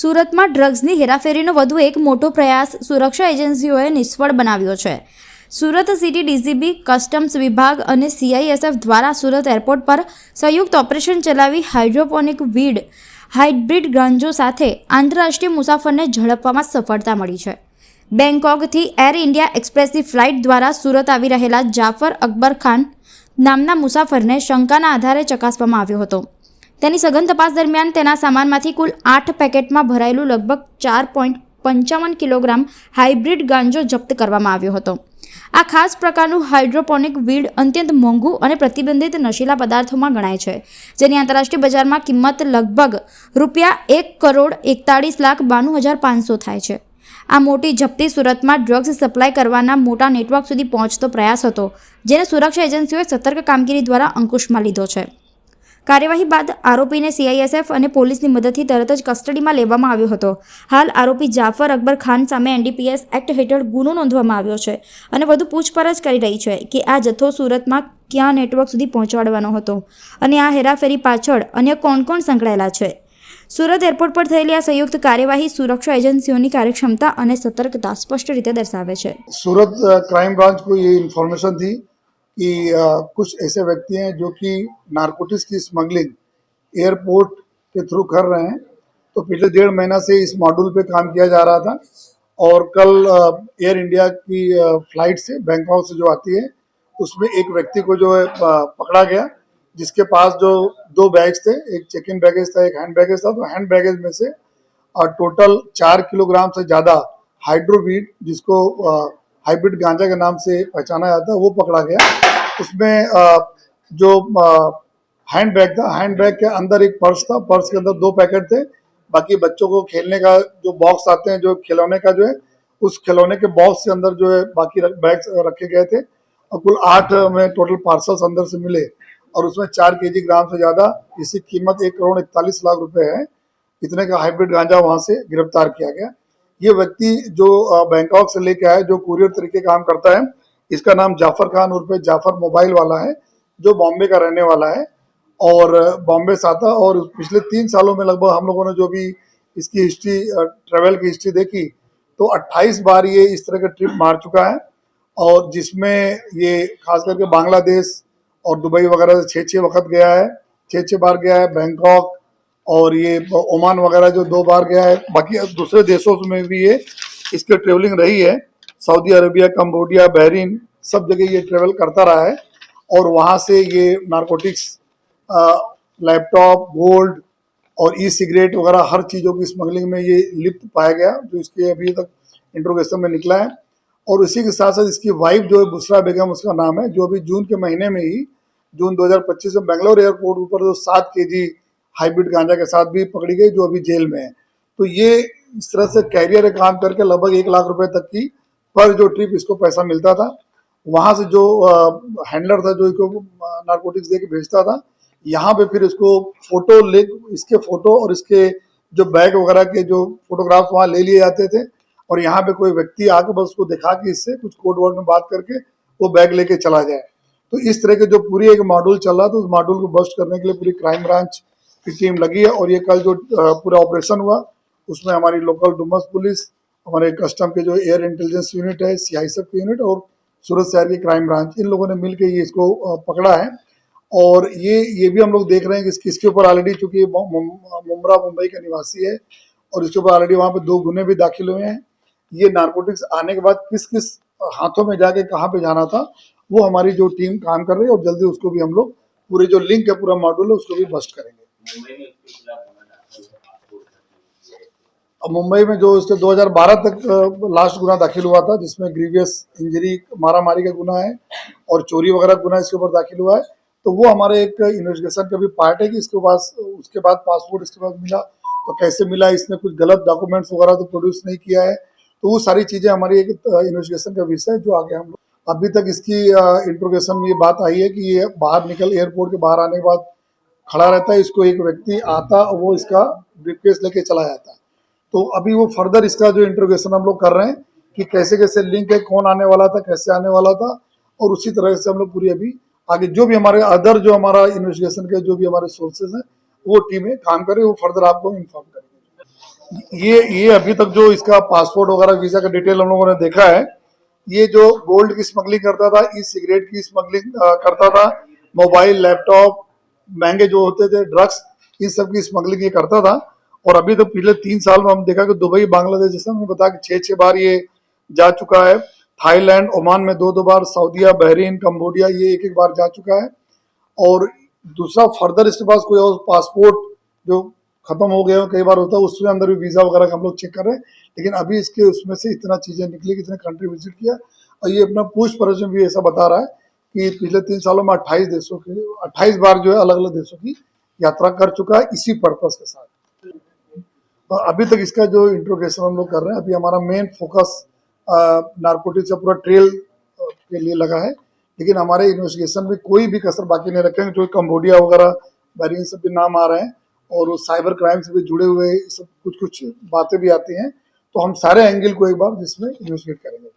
સુરતમાં ડ્રગ્સની હેરાફેરીનો વધુ એક મોટો પ્રયાસ સુરક્ષા એજન્સીઓએ નિષ્ફળ બનાવ્યો છે। સુરત સિટી ડીસીબી, કસ્ટમ્સ વિભાગ અને સીઆઈએસએફ દ્વારા સુરત એરપોર્ટ પર સંયુક્ત ઓપરેશન ચલાવી હાઇડ્રોપોનિક વીડ હાઇબ્રિડ ગાંજો સાથે આંતરરાષ્ટ્રીય મુસાફરને ઝડપવામાં સફળતા મળી છે। બેંકોકથી એર ઇન્ડિયા એક્સપ્રેસની ફ્લાઇટ દ્વારા સુરત આવી રહેલા જાફર અકબર ખાન નામના મુસાફરને શંકાના આધારે ચકાસવામાં આવ્યો હતો। તેની સઘન તપાસ દરમિયાન તેના સામાનમાંથી કુલ 8 પેકેટમાં ભરાયેલું લગભગ 4.55 કિલોગ્રામ હાઇબ્રિડ ગાંજો જપ્ત કરવામાં આવ્યો હતો। આ ખાસ પ્રકારનું હાઇડ્રોપોનિક વીડ અત્યંત મોંઘું અને પ્રતિબંધિત નશીલા પદાર્થોમાં ગણાય છે, જેની આંતરરાષ્ટ્રીય બજારમાં કિંમત લગભગ ₹1,41,92,500 થાય છે। આ મોટી જપ્તી સુરતમાં ડ્રગ્સ સપ્લાય કરવાના મોટા નેટવર્ક સુધી પહોંચતો પ્રયાસ હતો, જેને સુરક્ષા એજન્સીઓએ સતર્ક કામગીરી દ્વારા અંકુશમાં લીધો છે। કાર્યવાહી બાદ આરોપીને સીઆઈએસએફ અને પોલીસની મદદથી તરત જ કસ્ટડીમાં લેવામાં આવ્યો હતો। હાલ આરોપી જાફર અકબર ખાન સામે એનડીપીએસ એક્ટ હેઠળ ગુનો નોંધવામાં આવ્યો છે અને વધુ પૂછપરછ કરી રહી છે કે આ જથ્થો સુરતમાં ક્યાં નેટવર્ક સુધી પહોંચાડવાનો હતો અને આ હેરાફેરી પાછળ અન્ય કોણ કોણ સંકળાયેલા છે। સુરત એરપોર્ટ પર થયેલી આ સંયુક્ત કાર્યવાહી સુરक्षा एजेंसीओनी कार्यक्षमता और सतर्कता स्पष्ट रीते दर्शावे छे। सूरत क्राइम ब्रांच को ये इन्फॉर्मेशन थी कि कुछ ऐसे व्यक्ति हैं जो कि नारकोटिक्स की स्मगलिंग एयरपोर्ट के थ्रू कर रहे हैं। तो पिछले 1.5 महीना से इस मॉड्यूल पे काम किया जा रहा था और कल एयर इंडिया की फ्लाइट से बैंकॉक से जो आती है उसमें एक व्यक्ति को जो है पकड़ा गया, जिसके पास जो 2 बैग्स थे, एक चेक इन बैगेज था, एक हैंड बैगेज था। तो हैंड बैगेज में से टोटल 4 किलोग्राम से ज़्यादा हाइड्रोवीड, जिसको हाइब्रिड गांजा के नाम से पहचाना जाता है, वो पकड़ा गया। उसमें जो हैंड बैग था, हैंड बैग के अंदर एक पर्स था, पर्स के अंदर 2 पैकेट थे। बाकी बच्चों को खेलने का जो बॉक्स आते हैं, जो खिलौने का जो है, उस खिलौने के बॉक्स के अंदर जो है बाकी बैग्स रखे गए थे और कुल 8 में टोटल पार्सल्स अंदर से मिले और उसमें 4 किलोग्राम से ज़्यादा, इसकी कीमत 1,41,00,000 रुपये है, इतने का हाइब्रिड गांजा वहाँ से गिरफ्तार किया गया। ये व्यक्ति जो बैंकॉक से लेके आया, जो कुरियर तरीके काम करता है, इसका नाम जाफर खान उर्फ जाफर मोबाइल वाला है, जो बॉम्बे का रहने वाला है और बॉम्बे से आता। और पिछले 3 सालों में लगभग हम लोगों ने जो भी इसकी हिस्ट्री, ट्रेवल की हिस्ट्री देखी, तो 28 बार ये इस तरह का ट्रिप मार चुका है और जिसमें ये खास करके बांग्लादेश और दुबई वगैरह से 6 वक्त गया है, 6 बार गया है। बैंकॉक और ये ओमान वगैरह जो 2 बार गया है। बाकी दूसरे देशों में भी ये इसकी ट्रेवलिंग रही है, सऊदी अरबिया, कंबोडिया, बहरीन, सब जगह ये ट्रेवल करता रहा है और वहाँ से ये नारकोटिक्स, लैपटॉप, गोल्ड और ई सिगरेट वगैरह हर चीज़ों की स्मगलिंग में ये लिप्त पाया गया, जो इसके अभी तक इंट्रोगेशन में निकला है। और इसी के साथ साथ इसकी वाइफ जो है बुशरा बेगम, उसका नाम है, जो अभी जून के महीने में ही, जून 2025 में बेंगलोर एयरपोर्ट ऊपर जो 7 केजी हाइब्रिड गांजा के साथ भी पकड़ी गई, जो अभी जेल में है। तो ये इस तरह से कैरियर काम करके लगभग 1 लाख रुपए तक की पर जो ट्रिप इसको पैसा मिलता था। वहाँ से जो हैंडलर था, जो इसको नारकोटिक्स दे के भेजता था, यहाँ पे फिर इसको फोटो ले, इसके फोटो और इसके जो बैग वगैरह के जो फोटोग्राफ्स वहाँ ले लिए जाते थे और यहाँ पे कोई व्यक्ति आके बस उसको दिखा के इससे कुछ कोड वर्ड में बात करके वो बैग लेके चला जाए। तो इस तरह के जो पूरी एक मॉड्यूल चल रहा था, उस मॉड्यूल को बस्ट करने के लिए पूरी क्राइम ब्रांच की टीम लगी है। और ये कल जो पूरा ऑपरेशन हुआ, उसमें हमारी लोकल डुमस पुलिस, हमारे कस्टम के जो एयर इंटेलिजेंस यूनिट है, सीआईएसएफ की यूनिट और सूरत शहर की क्राइम ब्रांच, इन लोगों ने मिलकर ये इसको पकड़ा है। और ये भी हम लोग देख रहे हैं कि इसके ऊपर ऑलरेडी, चूंकि मुंबई का निवासी है और इसके ऊपर ऑलरेडी वहाँ पे 2 गुने भी दाखिल हुए हैं। ये नारकोटिक्स आने के बाद किस किस हाथों में जाके कहाँ पे जाना था, वो हमारी जो टीम काम कर रही है और जल्दी उसको भी हम लोग पूरे जो लिंक है, पूरा मॉड्यूल है, उसको भी बस्ट करेंगे। मुंबई में जो इसके 2012 तक लास्ट गुना दाखिल हुआ था, जिसमें ग्रीवियस इंजरी, मारामारी का गुना है और चोरी वगैरह गुना इसके ऊपर दाखिल हुआ है। तो वो हमारे एक इन्वेस्टिगेशन का भी पार्ट है कि इसके पास, उसके बाद पासपोर्ट इसके पास मिला, तो कैसे मिला, इसने कुछ गलत डॉक्यूमेंट्स वगैरह तो प्रोड्यूस नहीं किया है। तो वो सारी चीज़ें हमारी एक इन्वेस्टिगेशन का विषय है, जो आगे हम लोग, अभी तक इसकी इंट्रोगेशन में ये बात आई है कि ये बाहर एयरपोर्ट के बाहर आने के बाद खड़ा रहता है, इसको एक व्यक्ति आता, वो इसका ब्रीफकेस लेके चला जाता है। तो अभी वो फर्दर इसका जो इंट्रोगेशन हम लोग कर रहे हैं कि कैसे कैसे लिंक है, कौन आने वाला था, कैसे आने वाला था, और उसी तरह से हम लोग पूरी अभी आगे जो भी हमारे अदर जो हमारा इन्वेस्टिगेशन के जो भी हमारे सोर्सेज हैं, वो टीमें काम करें, वो फर्दर आपको इन्फॉर्म करेंगे। ये अभी तक जो इसका पासपोर्ट वगैरह वीजा का डिटेल हम लोगों ने देखा है, ये जो गोल्ड की स्मगलिंग करता था, ई सिगरेट की स्मगलिंग करता था, मोबाइल, लैपटॉप, महंगे जो होते थे ड्रग्स, इन सब की स्मगलिंग ये करता था। और अभी तो पिछले 3 साल में हम देखा कि दुबई, बांग्लादेश, जैसे हमने बताया कि 6 बार ये जा चुका है। थाईलैंड, ओमान में 2 बार, सऊदीया, बहरीन, कंबोडिया ये 1 बार जा चुका है। और दूसरा फर्दर इसके पास कोई और पासपोर्ट जो खत्म हो गया, कई बार होता है, उसके अंदर भी वीजा वगैरह का हम लोग चेक कर रहे हैं। लेकिन अभी इसके उसमें से इतना चीजें निकली कि इतने कंट्री विजिट किया, और ये अपना पूछपरछ में भी ऐसा बता रहा है कि पिछले 3 सालों में 28 बार जो है अलग अलग देशों की यात्रा कर चुका है इसी पर्पज के साथ। तो अभी तक इसका जो इंट्रोगेशन हम लोग कर रहे हैं, अभी हमारा मेन फोकस नारकोटिक्स का पूरा ट्रेल के लिए लगा है। लेकिन हमारे इन्वेस्टिगेशन में कोई भी कसर बाकी नहीं रखेंगे। जो कंबोडिया वगैरह, बहरीन सब भी नाम आ रहे हैं, और वो साइबर क्राइम से भी जुड़े हुए सब कुछ बातें भी आती हैं। तो हम सारे एंगल को एक बार जिसमें इन्वेस्टिगेट करेंगे।